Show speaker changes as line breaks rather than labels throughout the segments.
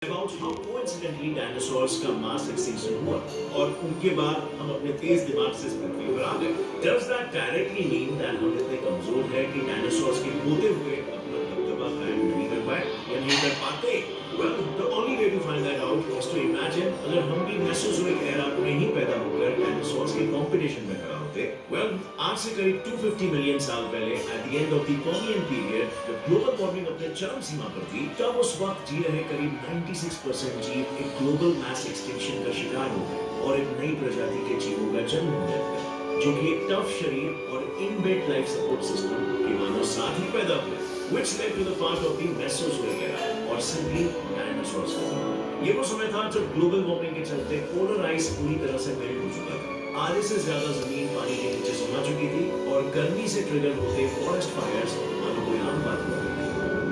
about how coincidentally dinosaurs का mass extinction हुआ और उनके बाद हम अपने तेज दिमाग से इस पृथ्वी पर आ गए। Does that directly mean that हम इतने कमजोर हैं कि डायनासोर्स के होते हुए अपना दबदबा कायम नहीं कर पाए या नहीं कर पाते? Well, the only way to find that out is to imagine अगर हम भी मेसोजोइक एरा में ही पैदा होकर डायनासोर्स के कंपटीशन में खड़ा होते। Well, आज से करीब 250 मिलियन साल पहले at the end of the Permian period, जब ग्लोबल वार्मिंग अपने चरम सीमा पर थी, तब उस वक्त जी रहे करीब 96% जीव एक ग्लोबल मैस एक्सटिंक्शन का शिकार हो गए और एक नई प्रजाति के जीवों का जन्म होने लगा, जो कि एक टफ शरीर और इनबिल्ट लाइफ सपोर्ट सिस्टम के मानव साथ ही पैदा हुए, which led to the part of the Mesozoic era और simply dinosaurs का जन्म। ये वो समय था जब ग्लोबल वार्मिंग के चलते पोलर आइस पूरी तरह से मेल्ट हो चुका था, आधे से ज्यादा जमीन पानी के नीचे समा चुकी थी और गर्मी से ट्रिगर होते फॉरेस्ट फायर्स मानो कोई आम बात हो गई।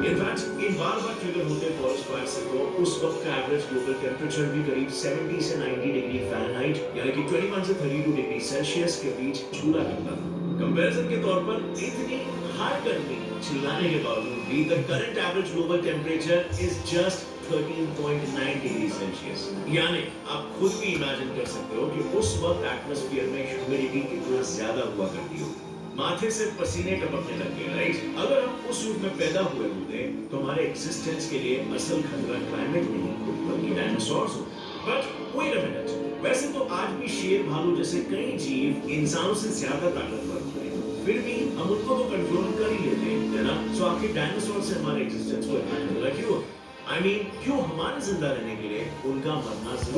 इनफैक्ट इन बार-बार ट्रिगर होते फॉरेस्ट फायर से तो उस वक्त का एवरेज ग्लोबल टेम्परेचर भी करीब 70 से 90 डिग्री फ़ारेनहाइट यानी कि 21 से 32 डिग्री सेल्सियस के बीच झूला करता था। कंपैरिजन के तौर पर इतनी हाई गर्मी चिल्लाने के बावजूद भी the current average global temperature is just 13.9 degree Celsius. यानी आप खुद भी इमेजिन कर सकते हो कि उस वक्त एटमॉस्फेयर में ह्यूमिडिटी कितना ज्यादा हुआ करती हो। माथे से पसीने टपकने लगे, राइट? अगर हम उस युग में पैदा हुए होते तो हमारे एग्जिस्टेंस के लिए असल खतरा क्लाइमेट नहीं बल्कि डायनासोर्स होते। बट वेट अ मिनट, वैसे तो आज भी शेर भालू जैसे कई जीव इंसानों से ज्यादा ताकतवर होते हैं, फिर भी हम उनको तो कंट्रोल कर ही लेते हैं ना। सो आखिर डायनासोर से हमारे एग्जिस्टेंस को इतना खतरा क्यों? I mean, क्यों हमारे जिंदा रहने के लिए उनका मरना जरूरी